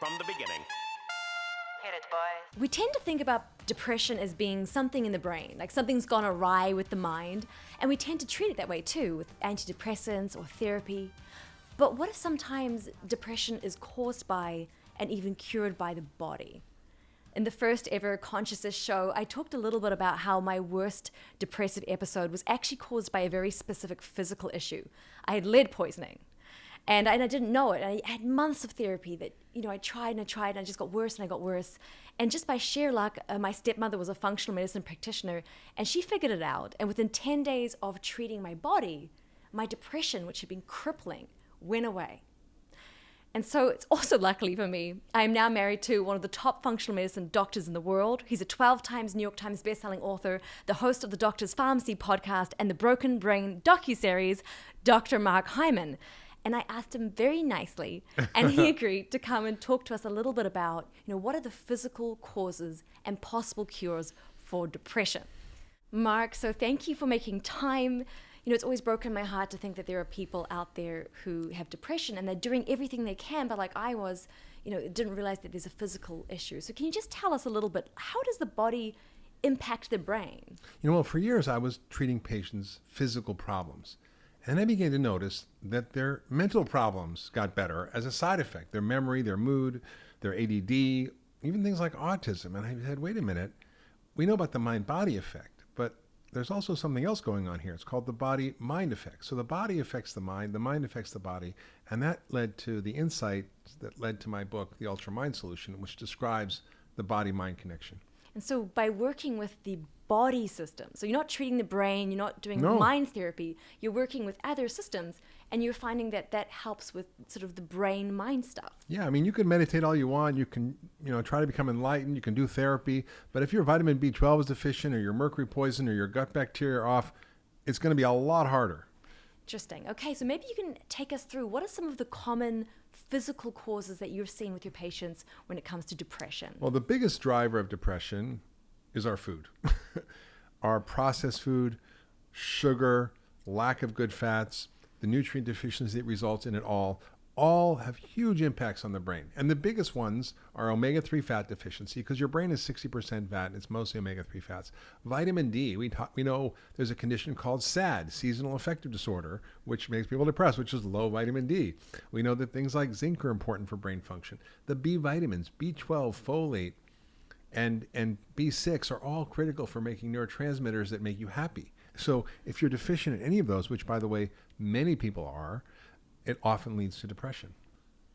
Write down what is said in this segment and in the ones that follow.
from the beginning. Hit it, boys. We tend to think about depression as being something in the brain, like something's gone awry with the mind, and we tend to treat it that way too, with antidepressants or therapy. But what if sometimes depression is caused by and even cured by the body? In the first ever Consciousness show, I talked a little bit about how my worst depressive episode was actually caused by a very specific physical issue. I had lead poisoning. And I didn't know it. I had months of therapy that, I tried and I just got worse and I got worse. And just by sheer luck, my stepmother was a functional medicine practitioner and she figured it out. And within 10 days of treating my body, my depression, which had been crippling, went away. And so it's also luckily for me, I am now married to one of the top functional medicine doctors in the world. He's a 12 times New York Times best-selling author, the host of the Doctor's Pharmacy podcast and the Broken Brain docuseries, Dr. Mark Hyman. And I asked him very nicely, and he agreed to come and talk to us a little bit about, what are the physical causes and possible cures for depression. Mark, so thank you for making time. It's always broken my heart to think that there are people out there who have depression and they're doing everything they can, but like I was, didn't realize that there's a physical issue. So can you just tell us a little bit, how does the body impact the brain? Well, for years I was treating patients' physical problems. And I began to notice that their mental problems got better as a side effect. Their memory, their mood, their ADD, even things like autism. And I said, wait a minute, we know about the mind-body effect, but there's also something else going on here. It's called the body-mind effect. So the body affects the mind affects the body. And that led to the insight that led to my book, The Ultra Mind Solution, which describes the body-mind connection. And so by working with the body system, so you're not treating the brain, you're not doing mind therapy, you're working with other systems, and you're finding that that helps with sort of the brain-mind stuff. Yeah, you can meditate all you want, you can, try to become enlightened, you can do therapy, but if your vitamin B12 is deficient or your mercury poison or your gut bacteria are off, it's going to be a lot harder. Interesting. Okay, so maybe you can take us through what are some of the common physical causes that you've seen with your patients when it comes to depression? Well, the biggest driver of depression is our food. Our processed food, sugar, lack of good fats, the nutrient deficiency that results in it all have huge impacts on the brain. And the biggest ones are omega-3 fat deficiency, because your brain is 60% fat and it's mostly omega-3 fats. Vitamin D, we know there's a condition called SAD, seasonal affective disorder, which makes people depressed, which is low vitamin D. We know that things like zinc are important for brain function. The B vitamins, B12, folate, and B6 are all critical for making neurotransmitters that make you happy. So if you're deficient in any of those, which by the way, many people are, it often leads to depression.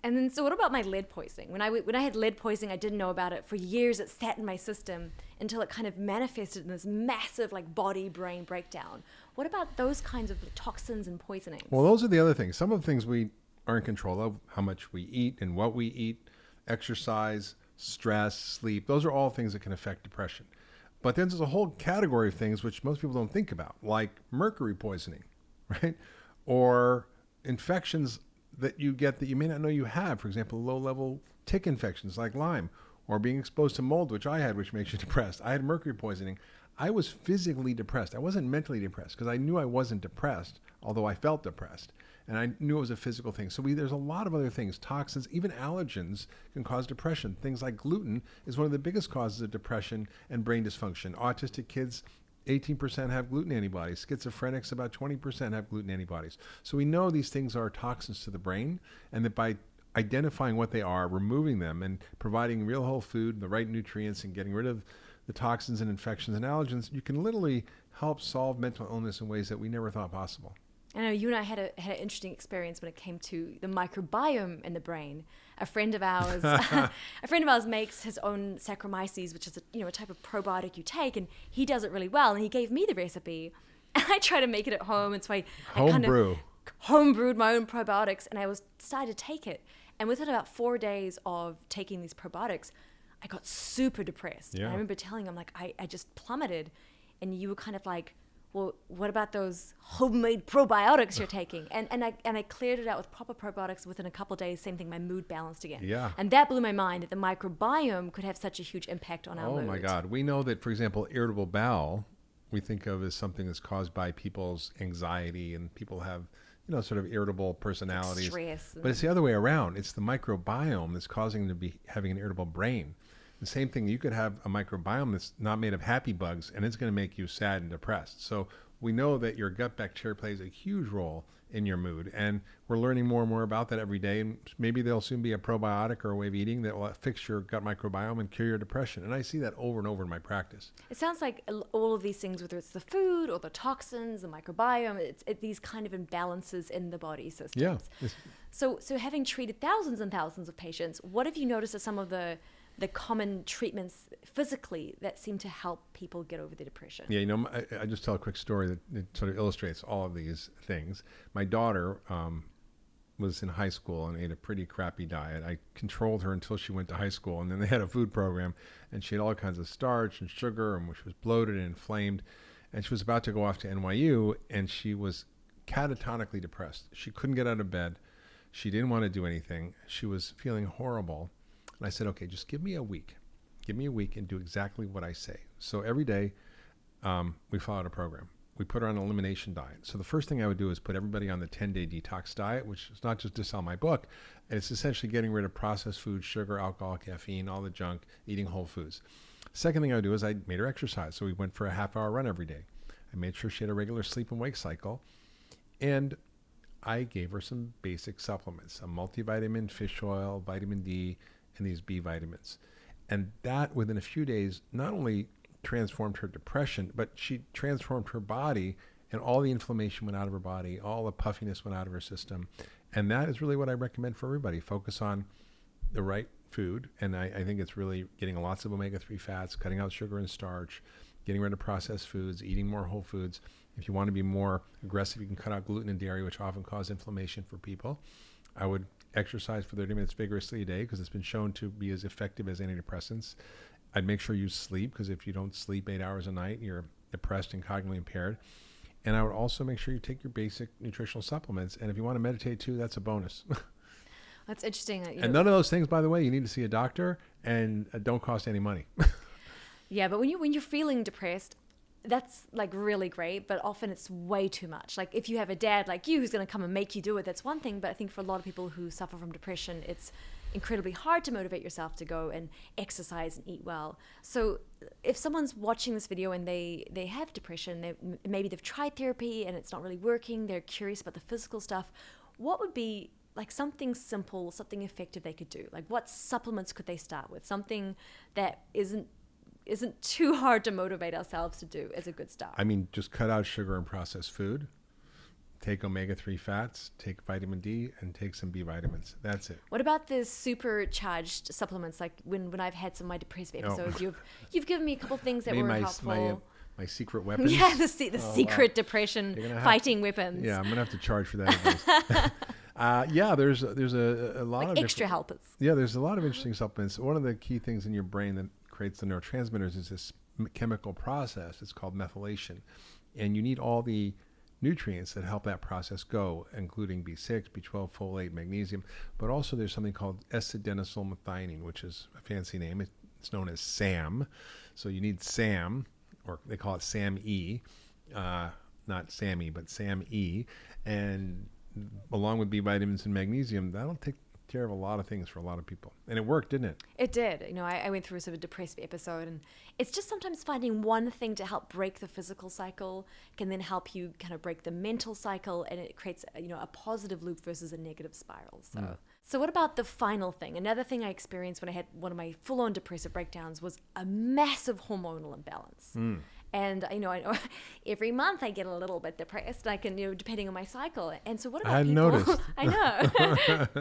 And then, so what about my lead poisoning? When I had lead poisoning, I didn't know about it. For years, it sat in my system until it kind of manifested in this massive body-brain breakdown. What about those kinds of toxins and poisonings? Well, those are the other things. Some of the things we are in control of, how much we eat and what we eat, exercise, stress, sleep. Those are all things that can affect depression. But then there's a whole category of things which most people don't think about, like mercury poisoning, right? Or infections that you get that you may not know you have. For example, low-level tick infections like Lyme, or being exposed to mold, which I had, which makes you depressed. I had mercury poisoning. I was physically depressed. I wasn't mentally depressed because I knew I wasn't depressed, although I felt depressed. And I knew it was a physical thing. So there's a lot of other things. Toxins, even allergens can cause depression. Things like gluten is one of the biggest causes of depression and brain dysfunction. Autistic kids, 18% have gluten antibodies. Schizophrenics, about 20% have gluten antibodies. So we know these things are toxins to the brain, and that by identifying what they are, removing them, and providing real whole food, the right nutrients, and getting rid of the toxins and infections and allergens, you can literally help solve mental illness in ways that we never thought possible. I know you and I had an interesting experience when it came to the microbiome in the brain. A friend of ours, makes his own Saccharomyces, which is a type of probiotic you take, and he does it really well. And he gave me the recipe, and I try to make it at home, and so I kind of homebrewed my own probiotics, and I decided to take it. And within about 4 days of taking these probiotics, I got super depressed. Yeah. And I remember telling him I just plummeted, and you were kind of like, well, what about those homemade probiotics you're taking? And I cleared it out with proper probiotics within a couple of days. Same thing, my mood balanced again. Yeah. And that blew my mind that the microbiome could have such a huge impact on our mood. Oh my God. We know that, for example, irritable bowel, we think of as something that's caused by people's anxiety, and people have, sort of irritable personalities. Stress. But it's the other way around. It's the microbiome that's causing them to be having an irritable brain. The same thing, you could have a microbiome that's not made of happy bugs, and it's going to make you sad and depressed. So we know that your gut bacteria plays a huge role in your mood, and we're learning more and more about that every day. And maybe there'll soon be a probiotic or a way of eating that will fix your gut microbiome and cure your depression. And I see that over and over in my practice. It sounds like all of these things, whether it's the food or the toxins, the microbiome, it's these kind of imbalances in the body systems. Yeah. So having treated thousands and thousands of patients, what have you noticed are some of the common treatments physically that seem to help people get over the depression? Yeah, I just tell a quick story that sort of illustrates all of these things. My daughter was in high school and ate a pretty crappy diet. I controlled her until she went to high school, and then they had a food program, and she had all kinds of starch and sugar, and she was bloated and inflamed, and she was about to go off to NYU, and she was catatonically depressed. She couldn't get out of bed. She didn't want to do anything. She was feeling horrible. And I said, okay, just give me a week. Give me a week and do exactly what I say. So every day we followed a program. We put her on an elimination diet. So the first thing I would do is put everybody on the 10-day detox diet, which is not just to sell my book. It's essentially getting rid of processed food, sugar, alcohol, caffeine, all the junk, eating whole foods. Second thing I would do is I made her exercise. So we went for a half-hour run every day. I made sure she had a regular sleep and wake cycle. And I gave her some basic supplements, a multivitamin, fish oil, vitamin D, and these B vitamins. And that within a few days not only transformed her depression, but she transformed her body, and all the inflammation went out of her body, all the puffiness went out of her system. And that is really what I recommend for everybody. Focus on the right food. And I think it's really getting lots of omega-3 fats, cutting out sugar and starch, getting rid of processed foods, eating more whole foods. If you want to be more aggressive, you can cut out gluten and dairy, which often cause inflammation for people. I would exercise for 30 minutes vigorously a day because it's been shown to be as effective as antidepressants. I'd make sure you sleep, because if you don't sleep 8 hours a night, you're depressed and cognitively impaired. And I would also make sure you take your basic nutritional supplements. And if you want to meditate too, that's a bonus. That's interesting. And none of those things, by the way, you need to see a doctor, and don't cost any money. Yeah, but when you're feeling depressed, that's like really great, but often it's way too much. Like if you have a dad like you who's going to come and make you do it, that's one thing. But I think for a lot of people who suffer from depression, it's incredibly hard to motivate yourself to go and exercise and eat well. So if someone's watching this video and they have depression, maybe they've tried therapy and it's not really working, they're curious about the physical stuff, what would be like something simple, something effective they could do? Like what supplements could they start with? Something that isn't too hard to motivate ourselves to do as a good start. I mean, just cut out sugar and processed food, take omega-3 fats, take vitamin D, and take some B vitamins. That's it. What about the supercharged supplements? Like when I've had some of my depressive episodes, you've given me a couple things that were helpful. My secret weapons. Yeah, the secret depression fighting weapons. Yeah, I'm gonna have to charge for that. Yeah, there's a lot of extra helpers. Yeah, there's a lot of interesting supplements. One of the key things in your brain that creates the neurotransmitters is this chemical process. It's called methylation, and you need all the nutrients that help that process go, including B6, B12, folate, magnesium, but also there's something called S-adenosylmethionine, which is a fancy name. It's known as SAM. So you need SAM, or they call it SAM-E, not SAMe, but SAM-E, and along with B vitamins and magnesium, that'll take care of a lot of things for a lot of people. And it worked, didn't it? It did. I went through sort of a depressive episode, and it's just sometimes finding one thing to help break the physical cycle can then help you kind of break the mental cycle, and it creates a positive loop versus a negative spiral. So what about the final thing? Another thing I experienced when I had one of my full-on depressive breakdowns was a massive hormonal imbalance. And I know every month I get a little bit depressed. I can, depending on my cycle. And so what about people? Noticed. I know.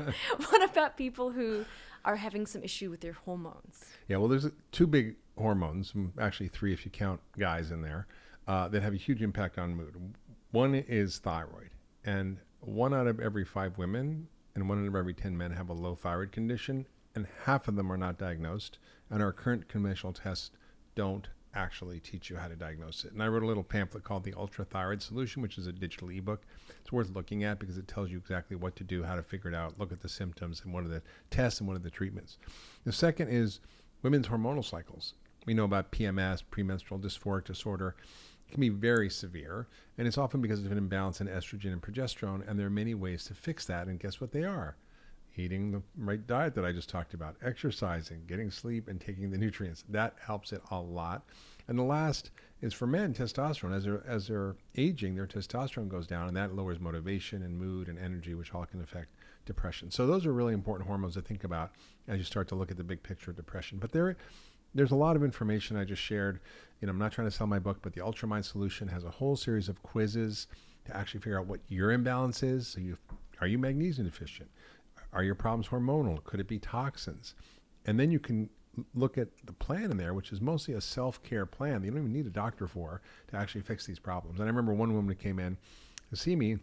What about people who are having some issue with their hormones? Yeah, well, there's two big hormones, actually three if you count guys in there, that have a huge impact on mood. One is thyroid, and 1 out of every 5 women and 1 out of every 10 men have a low thyroid condition, and half of them are not diagnosed, and our current conventional tests don't actually teach you how to diagnose it. And I wrote a little pamphlet called The Ultra Thyroid Solution, which is a digital ebook. It's worth looking at because it tells you exactly what to do, how to figure it out, look at the symptoms, and what are the tests and what are the treatments. The second is women's hormonal cycles. We know about PMS, premenstrual dysphoric disorder, can be very severe, and it's often because of an imbalance in estrogen and progesterone, and there are many ways to fix that, and guess what they are? Eating the right diet that I just talked about, exercising, getting sleep, and taking the nutrients. That helps it a lot. And the last is for men, testosterone. As they're aging, their testosterone goes down, and that lowers motivation and mood and energy, which all can affect depression. So those are really important hormones to think about as you start to look at the big picture of depression. But there's a lot of information I just shared. I'm not trying to sell my book, but the Ultramind Solution has a whole series of quizzes to actually figure out what your imbalance is. So are you magnesium deficient? Are your problems hormonal? Could it be toxins? And then you can look at the plan in there, which is mostly a self-care plan that you don't even need a doctor for to actually fix these problems. And I remember one woman who came in to see me,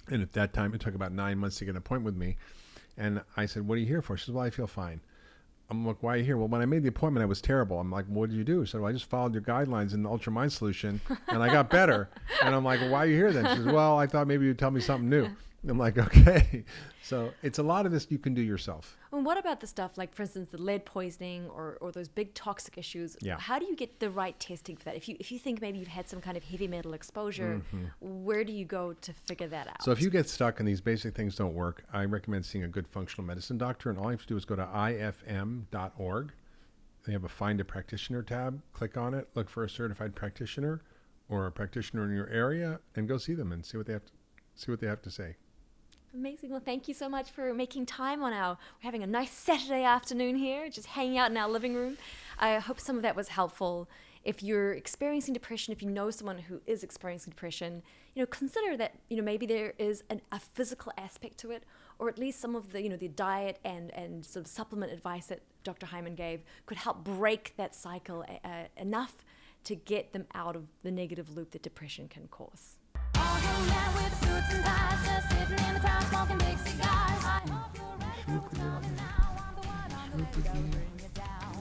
and at that time it took about 9 months to get an appointment with me. And I said, "What are you here for?" She said, "Well, I feel fine." I'm like, "Why are you here?" "Well, when I made the appointment, I was terrible." I'm like, "What did you do?" She said, "Well, I just followed your guidelines in the Ultramind Solution, and I got better." And I'm like, "Well, why are you here then?" She says, "Well, I thought maybe you'd tell me something new." I'm like, okay. So it's a lot of this you can do yourself. And what about the stuff like, for instance, the lead poisoning or those big toxic issues? Yeah. How do you get the right testing for that? If you think maybe you've had some kind of heavy metal exposure, where do you go to figure that out? So if you get stuck and these basic things don't work, I recommend seeing a good functional medicine doctor. And all you have to do is go to ifm.org. They have a Find a Practitioner tab. Click on it, look for a certified practitioner or a practitioner in your area, and go see them and see what they have to say. Amazing. Well, thank you so much for making time we're having a nice Saturday afternoon here, just hanging out in our living room. I hope some of that was helpful. If you're experiencing depression, if you know someone who is experiencing depression, consider that, maybe there is a physical aspect to it, or at least some of the, the diet and sort of supplement advice that Dr. Hyman gave could help break that cycle enough to get them out of the negative loop that depression can cause. All young men with suits and ties, just sitting in the crowd smoking big cigars. I hope you're ready for now. I'm the one on the radio, bring it down.